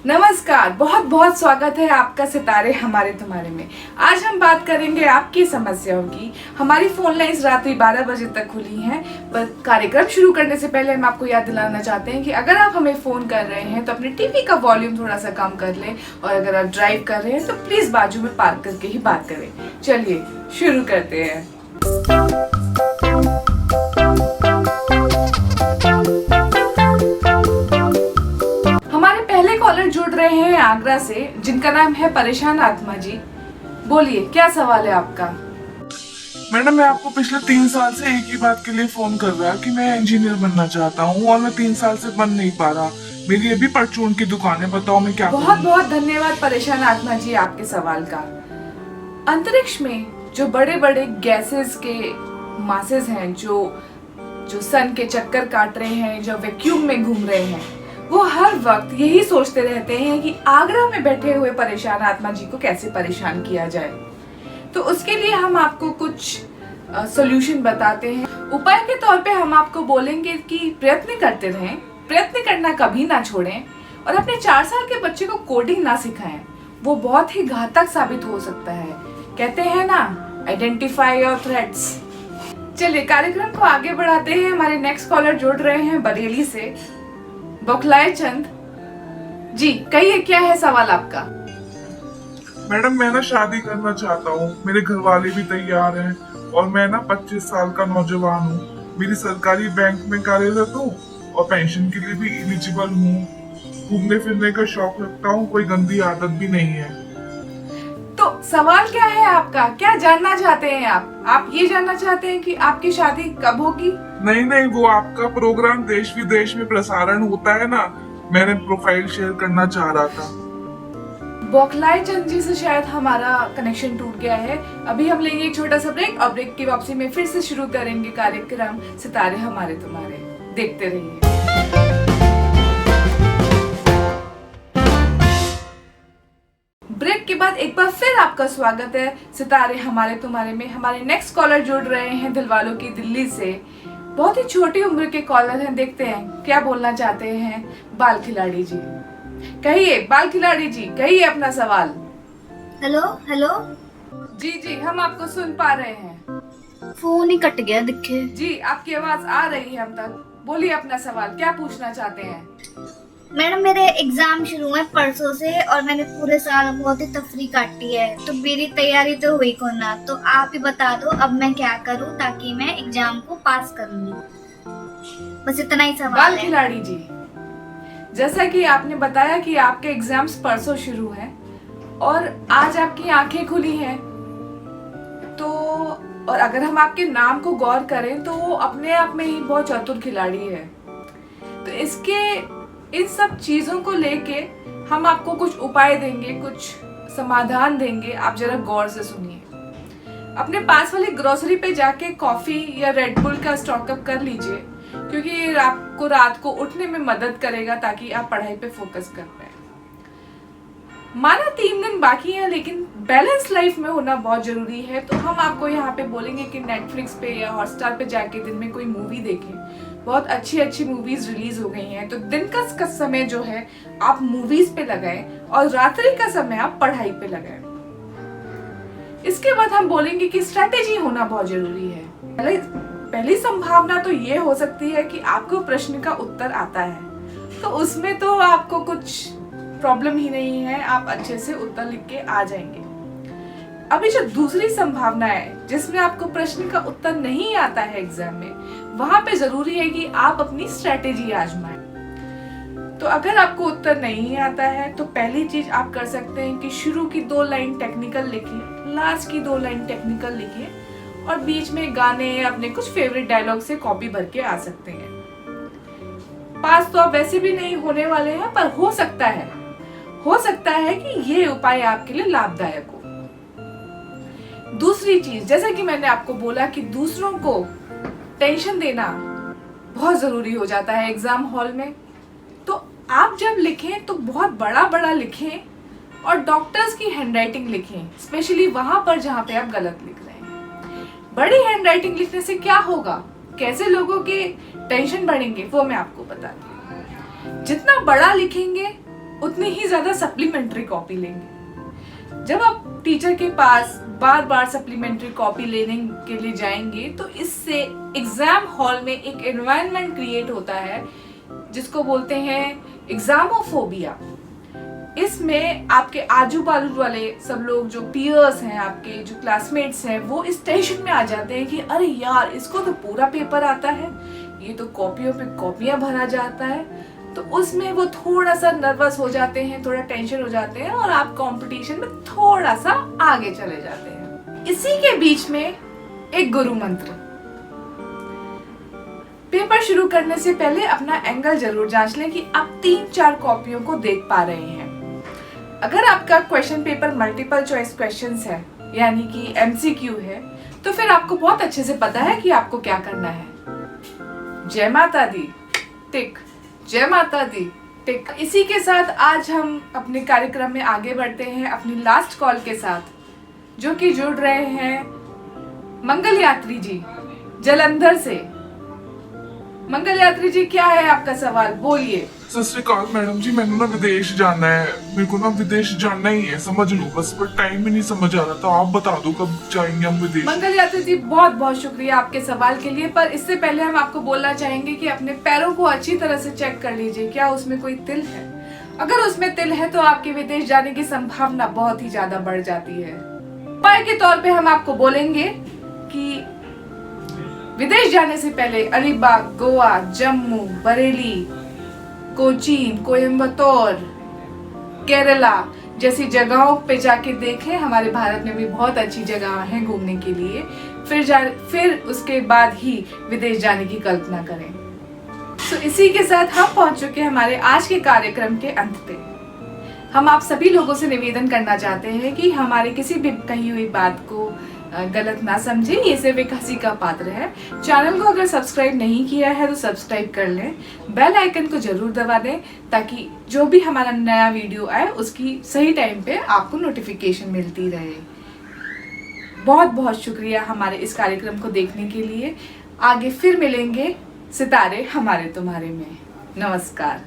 नमस्कार, बहुत बहुत स्वागत है आपका सितारे हमारे तुम्हारे में। आज हम बात करेंगे आपकी समस्याओं की। हमारी फोन लाइन्स रात्रि 12 बजे तक खुली हैं। पर कार्यक्रम शुरू करने से पहले हम आपको याद दिलाना चाहते हैं कि अगर आप हमें फोन कर रहे हैं तो अपने टीवी का वॉल्यूम थोड़ा सा कम कर लें, और अगर आप ड्राइव कर रहे हैं तो प्लीज बाजू में पार्क करके ही बात करें। चलिए शुरू करते हैं। कॉलर जुड़ रहे हैं आगरा से, जिनका नाम है परेशान आत्मा जी। बोलिए, क्या सवाल है आपका? मैडम, मैं आपको पिछले 3 साल से एक ही बात के लिए फोन कर रहा कि मैं इंजीनियर बनना चाहता हूँ और मैं 3 साल से बन नहीं पा रहा। मेरी अभी परचून की दुकान है, बताओ मैं क्या बहुत बहुत धन्यवाद परेशान आत्मा जी आपके सवाल का। अंतरिक्ष में जो बड़े बड़े गैसेस के मासेस हैं, जो सन के चक्कर काट रहे हैं, जो वैक्यूम में घूम रहे हैं, वो हर वक्त यही सोचते रहते हैं कि आगरा में बैठे हुए परेशान आत्मा जी को कैसे परेशान किया जाए। तो उसके लिए हम आपको कुछ सॉल्यूशन बताते हैं। उपाय के तौर पे हम आपको बोलेंगे कि प्रयत्न करते रहें, प्रयत्न करना कभी ना छोड़ें, और अपने 4 साल के बच्चे को कोडिंग ना सिखाएं। वो बहुत ही घातक साबित हो सकता है। कहते हैं ना, आइडेंटिफाई योर थ्रेट्स। चलिए कार्यक्रम को आगे बढ़ाते हैं। हमारे नेक्स्ट कॉलर जुड़ रहे हैं बरेली से, बौखलाए चंद जी। कहिए, क्या है सवाल आपका? मैडम, मैं ना शादी करना चाहता हूँ, मेरे घर वाले भी तैयार हैं और मैं ना 25 साल का नौजवान हूँ। मेरी सरकारी बैंक में कार्यरत हूँ और पेंशन के लिए भी एलिजिबल हूँ। घूमने फिरने का शौक रखता हूँ, कोई गंदी आदत भी नहीं है। तो सवाल क्या है आपका? क्या जानना चाहते हैं आप ये जानना चाहते हैं कि आपकी शादी कब होगी? नहीं, वो आपका प्रोग्राम देश विदेश में प्रसारण होता है ना, मैंने प्रोफाइल शेयर करना चाह रहा था। बौखलाए चंद जी से शायद हमारा कनेक्शन टूट गया है। अभी हम लेंगे एक छोटा सा ब्रेक, और ब्रेक की वापसी में फिर से शुरू करेंगे कार्यक्रम सितारे हमारे तुम्हारे। देखते रहिए। ब्रेक के बाद एक बार फिर आपका स्वागत है सितारे हमारे तुम्हारे में। हमारे नेक्स्ट कॉलर जुड़ रहे हैं दिलवालों की दिल्ली से। बहुत ही छोटी उम्र के कॉलर हैं, देखते हैं क्या बोलना चाहते हैं बाल खिलाड़ी जी। कहिए बाल खिलाड़ी जी, कहिए अपना सवाल। हेलो हेलो जी, हम आपको सुन पा रहे हैं। फोन ही कट गया दिखे। जी, आपकी आवाज आ रही है हम तक। बोलिए अपना सवाल, क्या पूछना चाहते हैं? मैडम, मेरे एग्जाम शुरू है परसों से और मैंने पूरे साल बहुत ही तफरी काटी है, तो मेरी तैयारी तो हुई को ना। तो आप ही बता दो अब मैं क्या करूं ताकि मैं एग्जाम को पास कर लूं। बस इतना ही सवाल है। बाल खिलाड़ी जी, जैसा कि आपने बताया कि आपके एग्जाम्स परसों शुरू हैं और आज आपकी आंखें खुली हैं, तो और अगर हम आपके नाम को गौर करें तो वो अपने आप में ही बहुत चतुर खिलाड़ी है। तो इन सब चीजों को लेके हम आपको कुछ उपाय देंगे, कुछ समाधान देंगे। आप जरा गौर से सुनिए। अपने पास वाली ग्रोसरी पे जाके कॉफी या रेड बुल का स्टॉक अप कर लीजिए, क्योंकि ये आपको रात को उठने में मदद करेगा ताकि आप पढ़ाई पे फोकस कर पाए। माना 3 दिन बाकी है, लेकिन बैलेंस लाइफ में होना बहुत जरूरी है। तो हम आपको यहाँ पे बोलेंगे कि नेटफ्लिक्स पे या हॉटस्टार पे जाके दिन में कोई मूवी देखें। बहुत अच्छी मूवीज रिलीज हो गई हैं, तो दिन का समय जो है आप मूवीज पे लगाएं और रात्रि का समय आप पढ़ाई पे लगाएं। इसके बाद हम बोलेंगे कि स्ट्रेटेजी होना बहुत जरूरी है। पहली संभावना तो ये हो सकती है कि आपको प्रश्न का उत्तर आता है, तो उसमें तो आपको कुछ प्रॉब्लम ही नहीं है, आप अच्छे से उत्तर लिख के आ जाएंगे। अभी जो दूसरी संभावना है, जिसमें आपको प्रश्न का उत्तर नहीं आता है एग्जाम में, वहां पे जरूरी है कि आप अपनी स्ट्रेटेजी आजमाएं। तो अगर आपको उत्तर नहीं आता है तो पहली चीज आप कर सकते हैं कि शुरू की 2 लाइन टेक्निकल लिखिए, लास्ट की 2 लाइन टेक्निकल लिखिए, और बीच में गाने या अपने कुछ फेवरेट डायलॉग से कॉपी भर के आ सकते हैं। पास तो आप वैसे भी नहीं होने वाले हैं, पर हो सकता है कि ये उपाय आपके लिए लाभदायक हो। दूसरी चीज, जैसा कि मैंने आपको बोला कि दूसरों को टेंशन देना बहुत जरूरी हो जाता है एग्जाम हॉल में। तो आप जब लिखें तो बहुत बड़ा लिखें और डॉक्टर्स की हैंडराइटिंग लिखें, स्पेशली वहां पर जहां पे आप गलत लिख रहे हैं। बड़ी हैंडराइटिंग लिखने से क्या होगा, कैसे लोगों के टेंशन बढ़ेंगे, वो मैं आपको बताती हूँ। जितना बड़ा लिखेंगे उतनी ही ज्यादा सप्लीमेंट्री कॉपी लेंगे। जब आप टीचर के पास बार बार सप्लीमेंट्री कॉपी लेने के लिए जाएंगे तो इससे एग्जाम हॉल में एक एनवायरनमेंट क्रिएट होता है जिसको बोलते हैं एग्जामोफोबिया। इसमें आपके आजू बाजू वाले सब लोग जो पीयर्स हैं, आपके जो क्लासमेट्स हैं, वो इस टेंशन में आ जाते हैं कि अरे यार इसको तो पूरा पेपर आता है, ये तो कॉपियों पे कॉपियां भरा जाता है। तो उसमें वो थोड़ा सा नर्वस हो जाते हैं, थोड़ा टेंशन हो जाते हैं और आप कंपटीशन में थोड़ा सा आगे चले जाते हैं। इसी के बीच में एक गुरु मंत्र। पेपर शुरू करने से पहले अपना एंगल जरूर जांच लें कि आप 3-4 कॉपियों को देख पा रहे हैं। अगर आपका question paper multiple choice questions है यानी कि एमसीक्यू है तो फिर आपको बहुत अच्छे से पता है कि आपको क्या करना है। जय माता दी, टिक। जय माता दी, टिक। इसी के साथ आज हम अपने कार्यक्रम में आगे बढ़ते हैं अपनी लास्ट कॉल के साथ, जो कि जुड़ रहे हैं मंगल यात्री जी जलंधर से। मंगल यात्री जी, क्या है आपका सवाल, बोलिए। सत श्री अकाल मैडम जी, मैंने ना विदेश जाना है। मेरे को ना विदेश जाना ही है, समझ लो बस, पर टाइम ही नहीं समझ आ रहा। तो आप बता दो कब जाएंगे हम विदेश। मंगल यात्री जी, बहुत बहुत शुक्रिया आपके सवाल के लिए, पर इससे पहले हम आपको बोलना चाहेंगे कि अपने पैरों को अच्छी तरह से चेक कर लीजिए, क्या उसमें कोई तिल है। अगर उसमें तिल है तो आपके विदेश जाने की संभावना बहुत ही ज्यादा बढ़ जाती है। उपाय के तौर पे हम आपको बोलेंगे कि विदेश जाने से पहले अलीबाग, गोवा, जम्मू, बरेली, कोचीन, कोयम्बतौर, केरला जैसी जगहों पे जाके देखें। हमारे भारत में भी बहुत अच्छी जगह हैं घूमने के लिए। फिर उसके बाद ही विदेश जाने की कल्पना करें। तो इसी के साथ हम पहुंच चुके हैं हमारे आज के कार्यक्रम के अंत पे। हम आप सभी लोगों से निवेदन करना चाहते हैं कि हमारी किसी भी कही हुई बात को गलत ना समझें, ये सिर्फ एक हंसी का पात्र है। चैनल को अगर सब्सक्राइब नहीं किया है तो सब्सक्राइब कर लें, बेल आइकन को जरूर दबा दें ताकि जो भी हमारा नया वीडियो आए उसकी सही टाइम पे आपको नोटिफिकेशन मिलती रहे। बहुत बहुत शुक्रिया हमारे इस कार्यक्रम को देखने के लिए। आगे फिर मिलेंगे सितारे हमारे तुम्हारे में। नमस्कार।